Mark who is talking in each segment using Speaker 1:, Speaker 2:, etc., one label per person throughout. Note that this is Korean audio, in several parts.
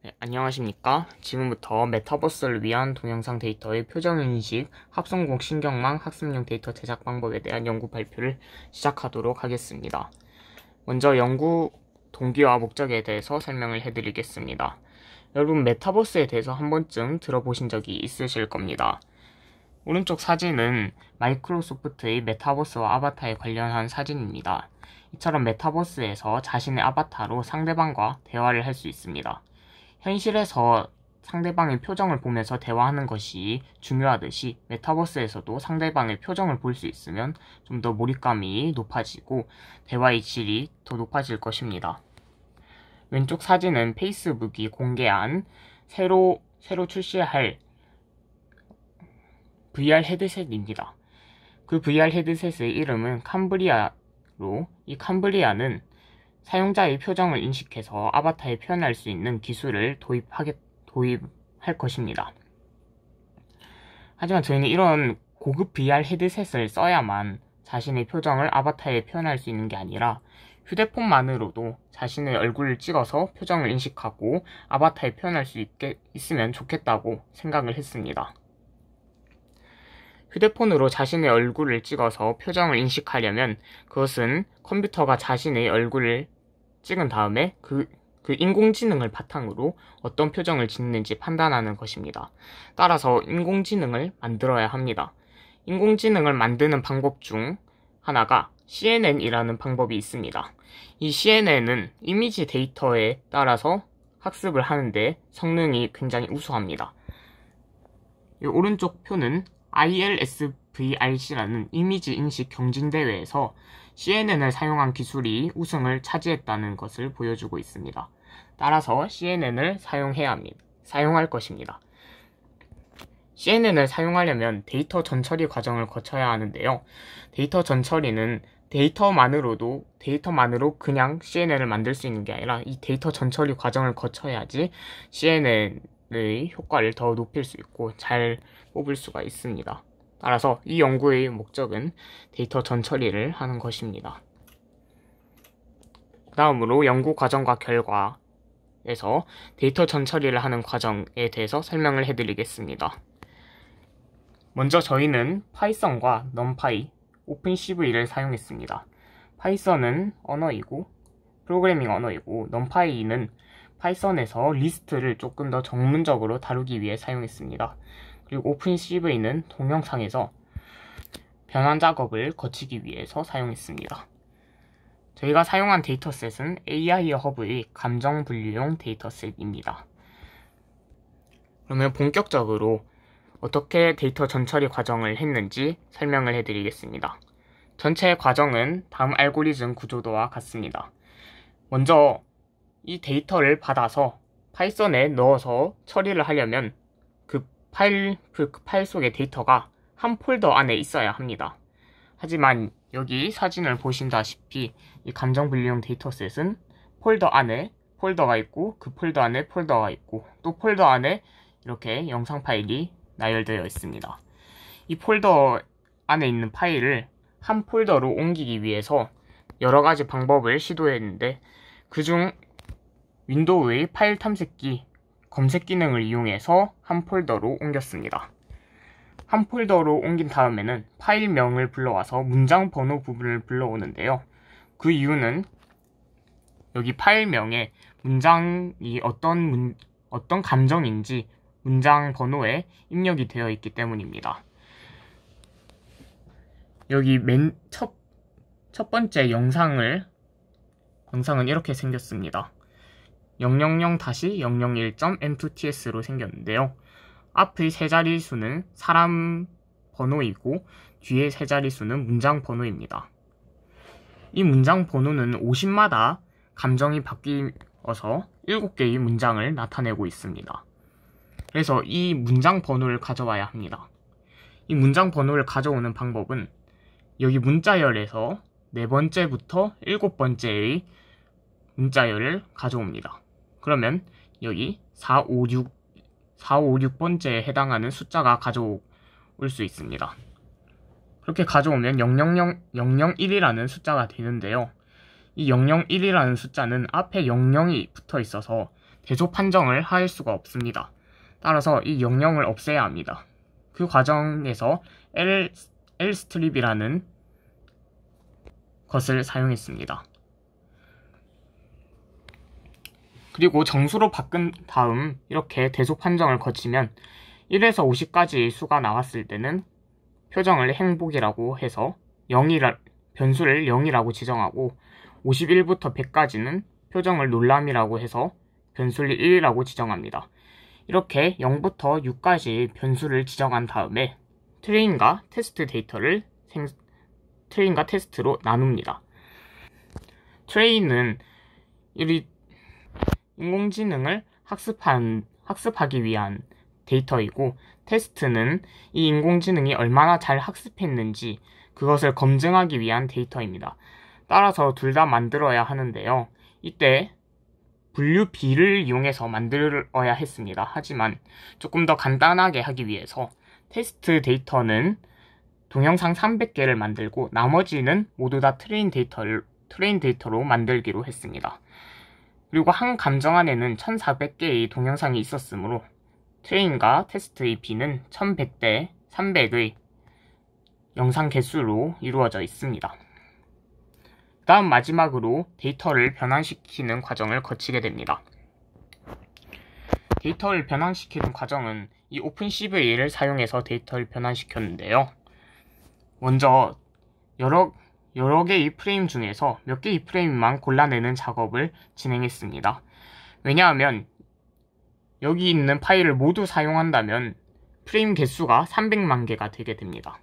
Speaker 1: 네, 안녕하십니까. 지금부터 메타버스를 위한 동영상 데이터의 표정인식, 합성국 신경망 학습용 데이터 제작 방법에 대한 연구 발표를 시작하도록 하겠습니다. 먼저 연구 동기와 목적에 대해서 설명을 해드리겠습니다. 여러분, 메타버스에 대해서 한 번쯤 들어보신 적이 있으실 겁니다. 오른쪽 사진은 마이크로소프트의 메타버스와 아바타에 관련한 사진입니다. 이처럼 메타버스에서 자신의 아바타로 상대방과 대화를 할 수 있습니다. 현실에서 상대방의 표정을 보면서 대화하는 것이 중요하듯이 메타버스에서도 상대방의 표정을 볼 수 있으면 좀 더 몰입감이 높아지고 대화의 질이 더 높아질 것입니다. 왼쪽 사진은 페이스북이 공개한 새로 출시할 VR 헤드셋입니다. 그 VR 헤드셋의 이름은 캄브리아로, 이 캄브리아는 사용자의 표정을 인식해서 아바타에 표현할 수 있는 기술을 도입할 것입니다. 하지만 저희는 이런 고급 VR 헤드셋을 써야만 자신의 표정을 아바타에 표현할 수 있는 게 아니라 휴대폰만으로도 자신의 얼굴을 찍어서 표정을 인식하고 아바타에 표현할 수 있으면 좋겠다고 생각을 했습니다. 휴대폰으로 자신의 얼굴을 찍어서 표정을 인식하려면 그것은 컴퓨터가 자신의 얼굴을 찍은 다음에 그 인공지능을 바탕으로 어떤 표정을 짓는지 판단하는 것입니다. 따라서 인공지능을 만들어야 합니다. 인공지능을 만드는 방법 중 하나가 CNN이라는 방법이 있습니다. 이 CNN은 이미지 데이터에 따라서 학습을 하는데 성능이 굉장히 우수합니다. 이 오른쪽 표는 ILSVRC라는 이미지 인식 경진대회에서 CNN을 사용한 기술이 우승을 차지했다는 것을 보여주고 있습니다. 따라서 CNN을 사용할 것입니다. CNN을 사용하려면 데이터 전처리 과정을 거쳐야 하는데요. 데이터 전처리는 데이터만으로 그냥 CNN을 만들 수 있는 게 아니라 이 데이터 전처리 과정을 거쳐야지 CNN의 효과를 더 높일 수 있고 잘 뽑을 수가 있습니다. 따라서 이 연구의 목적은 데이터 전처리를 하는 것입니다. 다음으로 연구 과정과 결과에서 데이터 전처리를 하는 과정에 대해서 설명을 해드리겠습니다. 먼저 저희는 파이썬과 넘파이, 오픈CV를 사용했습니다. 파이썬은 프로그래밍 언어이고 넘파이는 파이썬에서 리스트를 조금 더 전문적으로 다루기 위해 사용했습니다. 그리고 오픈CV는 동영상에서 변환 작업을 거치기 위해서 사용했습니다. 저희가 사용한 데이터셋은 AI 허브의 감정 분류용 데이터셋입니다. 그러면 본격적으로 어떻게 데이터 전처리 과정을 했는지 설명을 해드리겠습니다. 전체 과정은 다음 알고리즘 구조도와 같습니다. 먼저 이 데이터를 받아서 파이썬에 넣어서 처리를 하려면 그 파일 속의 데이터가 한 폴더 안에 있어야 합니다. 하지만 여기 사진을 보신다시피 이 감정분류용 데이터셋은 폴더 안에 폴더가 있고 그 폴더 안에 폴더가 있고 또 폴더 안에 이렇게 영상 파일이 나열되어 있습니다. 이 폴더 안에 있는 파일을 한 폴더로 옮기기 위해서 여러 가지 방법을 시도했는데 그중 윈도우의 파일 탐색기 검색 기능을 이용해서 한 폴더로 옮겼습니다. 한 폴더로 옮긴 다음에는 파일명을 불러와서 문장 번호 부분을 불러오는데요. 그 이유는 여기 파일명에 문장이 어떤 감정인지 문장 번호에 입력이 되어 있기 때문입니다. 여기 첫 번째 영상은 이렇게 생겼습니다. 000-001.m2ts로 생겼는데요. 앞의 세 자릿수는 사람 번호이고 뒤의 세 자릿수는 문장 번호입니다. 이 문장 번호는 50마다 감정이 바뀌어서 7개의 문장을 나타내고 있습니다. 그래서 이 문장 번호를 가져와야 합니다. 이 문장 번호를 가져오는 방법은 여기 문자열에서 4번째부터 7번째의 문자열을 가져옵니다. 그러면 여기 456번째에 해당하는 숫자가 가져올 수 있습니다. 그렇게 가져오면 001이라는 숫자가 되는데요. 이 001이라는 숫자는 앞에 00이 붙어 있어서 계속 판정을 할 수가 없습니다. 따라서 이 영역을 없애야 합니다. 그 과정에서 Lstrip이라는 것을 사용했습니다. 그리고 정수로 바꾼 다음 이렇게 대속 판정을 거치면 1에서 50까지 수가 나왔을 때는 표정을 행복이라고 해서 변수를 0이라고 지정하고 51부터 100까지는 표정을 놀람이라고 해서 변수를 1이라고 지정합니다. 이렇게 0부터 6까지 변수를 지정한 다음에 트레인과 테스트로 나눕니다. 트레인은 인공지능을 학습하기 위한 데이터이고, 테스트는 이 인공지능이 얼마나 잘 학습했는지 그것을 검증하기 위한 데이터입니다. 따라서 둘 다 만들어야 하는데요. 이때 분류 B를 이용해서 만들어야 했습니다. 하지만 조금 더 간단하게 하기 위해서 테스트 데이터는 동영상 300개를 만들고 나머지는 모두 다 트레인 데이터로 만들기로 했습니다. 그리고 한 감정 안에는 1400개의 동영상이 있었으므로 트레인과 테스트의 B는 1100대 300의 영상 개수로 이루어져 있습니다. 다음 마지막으로 데이터를 변환시키는 과정을 거치게 됩니다. 데이터를 변환시키는 과정은 이 오픈CV를 사용해서 데이터를 변환시켰는데요. 먼저 여러 개의 프레임 중에서 몇 개의 프레임만 골라내는 작업을 진행했습니다. 왜냐하면 여기 있는 파일을 모두 사용한다면 프레임 개수가 300만 개가 되게 됩니다.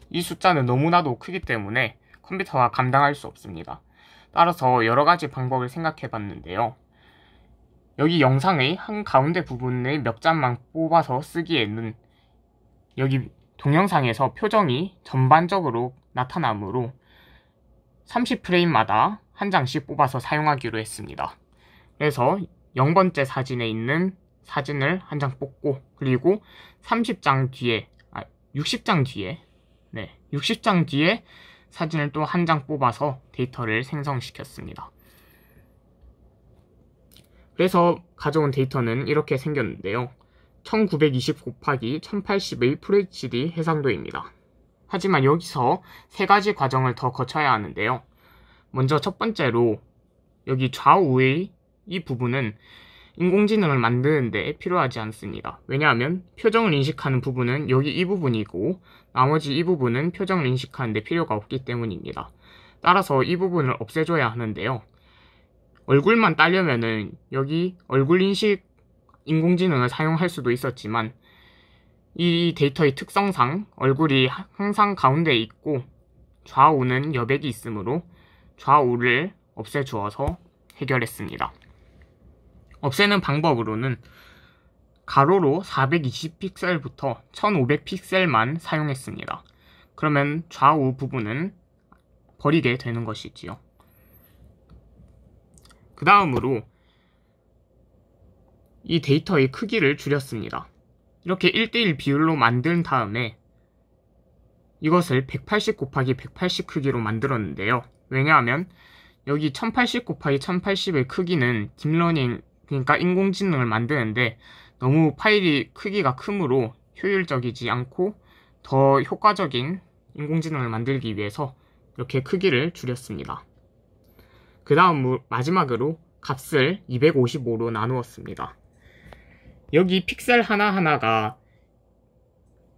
Speaker 1: 이 숫자는 너무나도 크기 때문에 컴퓨터가 감당할 수 없습니다. 따라서 여러 가지 방법을 생각해 봤는데요. 여기 영상의 한가운데 부분의 몇 장만 뽑아서 쓰기에는 여기 동영상에서 표정이 전반적으로 나타나므로 30프레임마다 한 장씩 뽑아서 사용하기로 했습니다. 그래서 0번째 사진에 있는 사진을 한 장 뽑고, 그리고 60장 뒤에 사진을 또 한 장 뽑아서 데이터를 생성시켰습니다. 그래서 가져온 데이터는 이렇게 생겼는데요. 1920 곱하기 1080의 FHD 해상도입니다. 하지만 여기서 세 가지 과정을 더 거쳐야 하는데요. 먼저 첫 번째로 여기 좌우의 이 부분은 인공지능을 만드는데 필요하지 않습니다. 왜냐하면 표정을 인식하는 부분은 여기 이 부분이고 나머지 이 부분은 표정을 인식하는데 필요가 없기 때문입니다. 따라서 이 부분을 없애줘야 하는데요. 얼굴만 따려면은 여기 얼굴 인식 인공지능을 사용할 수도 있었지만 이 데이터의 특성상 얼굴이 항상 가운데에 있고 좌우는 여백이 있으므로 좌우를 없애주어서 해결했습니다. 없애는 방법으로는 가로로 420픽셀부터 1500픽셀만 사용했습니다. 그러면 좌우 부분은 버리게 되는 것이지요. 그 다음으로 이 데이터의 크기를 줄였습니다. 이렇게 1대1 비율로 만든 다음에 이것을 180 곱하기 180 크기로 만들었는데요. 왜냐하면 여기 1080 곱하기 1080의 크기는 딥러닝, 그러니까 인공지능을 만드는데 너무 파일이 크기가 크므로 효율적이지 않고 더 효과적인 인공지능을 만들기 위해서 이렇게 크기를 줄였습니다. 그 다음 마지막으로 값을 255로 나누었습니다. 여기 픽셀 하나하나가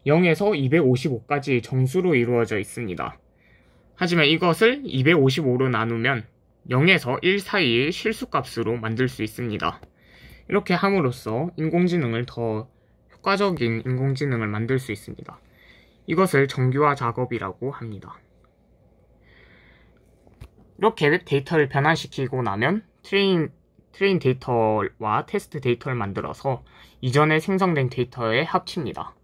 Speaker 1: 0에서 255까지 정수로 이루어져 있습니다. 하지만 이것을 255로 나누면 0에서 1 사이의 실수값으로 만들 수 있습니다. 이렇게 함으로써 인공지능을 더 효과적인 인공지능을 만들 수 있습니다. 이것을 정교화 작업이라고 합니다. 이렇게 데이터를 변환시키고 나면 트레인 데이터와 테스트 데이터를 만들어서 이전에 생성된 데이터에 합칩니다.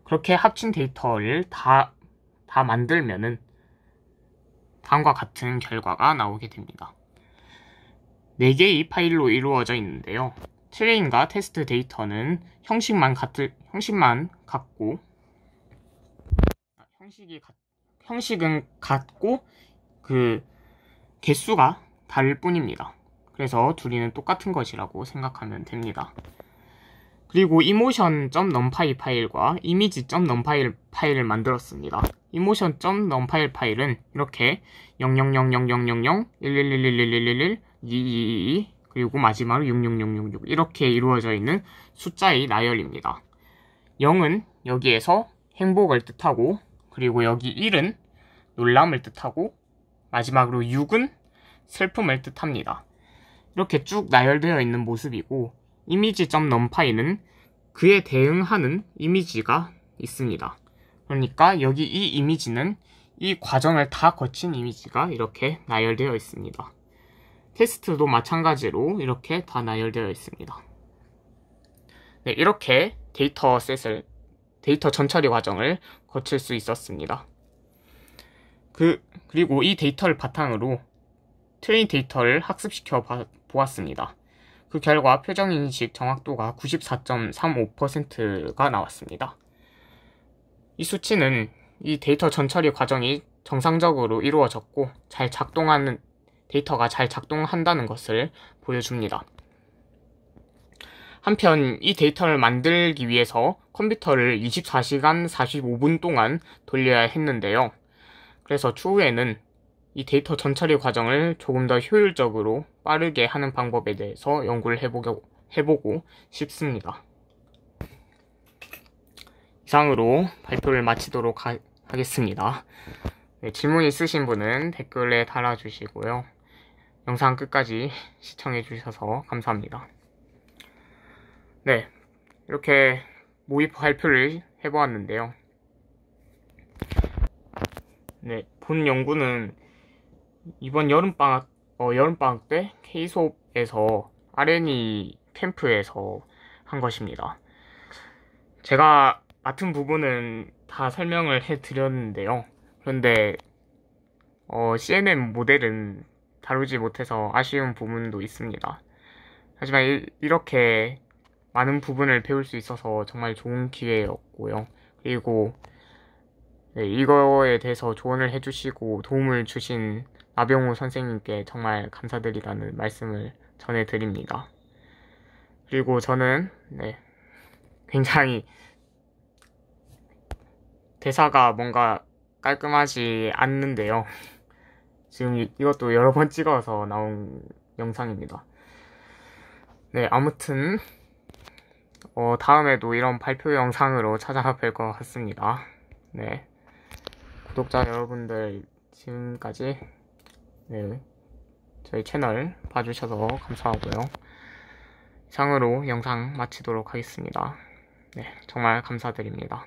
Speaker 1: 그렇게 합친 데이터를 다 만들면은 다음과 같은 결과가 나오게 됩니다. 4개의 파일로 이루어져 있는데요. 트레인과 테스트 데이터는 형식은 같고 그 개수가 다를 뿐입니다. 그래서 둘이는 똑같은 것이라고 생각하면 됩니다. 그리고 emotion.numpy 파일과 image.numpy 파일을 만들었습니다. emotion.numpy 파일은 이렇게 0000000 11111111 2222 그리고 마지막으로 66666 이렇게 이루어져 있는 숫자의 나열입니다. 0은 여기에서 행복을 뜻하고, 그리고 여기 1은 놀람을 뜻하고, 마지막으로 6은 슬픔을 뜻합니다. 이렇게 쭉 나열되어 있는 모습이고, image.numpy는 그에 대응하는 이미지가 있습니다. 그러니까 여기 이 이미지는 이 과정을 다 거친 이미지가 이렇게 나열되어 있습니다. 테스트도 마찬가지로 이렇게 다 나열되어 있습니다. 네, 이렇게 데이터 전처리 과정을 거칠 수 있었습니다. 그리고 이 데이터를 바탕으로 트레인 데이터를 학습시켜 보았습니다. 그 결과 표정인식 정확도가 94.35%가 나왔습니다. 이 수치는 이 데이터 전처리 과정이 정상적으로 이루어졌고 데이터가 잘 작동한다는 것을 보여줍니다. 한편 이 데이터를 만들기 위해서 컴퓨터를 24시간 45분 동안 돌려야 했는데요. 그래서 추후에는 이 데이터 전처리 과정을 조금 더 효율적으로 빠르게 하는 방법에 대해서 연구를 해보고 싶습니다. 이상으로 발표를 마치도록 하겠습니다. 네, 질문 있으신 분은 댓글에 달아주시고요. 영상 끝까지 시청해주셔서 감사합니다. 네, 이렇게 모의 발표를 해보았는데요. 네, 본 연구는 이번 여름방학 때 K수업에서 R&E 캠프에서 한 것입니다. 제가 맡은 부분은 다 설명을 해드렸는데요. 그런데 CNN 모델은 다루지 못해서 아쉬운 부분도 있습니다. 하지만 이렇게 많은 부분을 배울 수 있어서 정말 좋은 기회였고요. 그리고 네, 이거에 대해서 조언을 해주시고 도움을 주신 나병우 선생님께 정말 감사드리다는 말씀을 전해드립니다. 그리고 저는 굉장히 대사가 뭔가 깔끔하지 않는데요. 지금 이것도 여러 번 찍어서 나온 영상입니다. 네, 아무튼 다음에도 이런 발표 영상으로 찾아뵐 것 같습니다. 네, 구독자 여러분들 지금까지 저희 채널 봐주셔서 감사하고요. 이상으로 영상 마치도록 하겠습니다. 네, 정말 감사드립니다.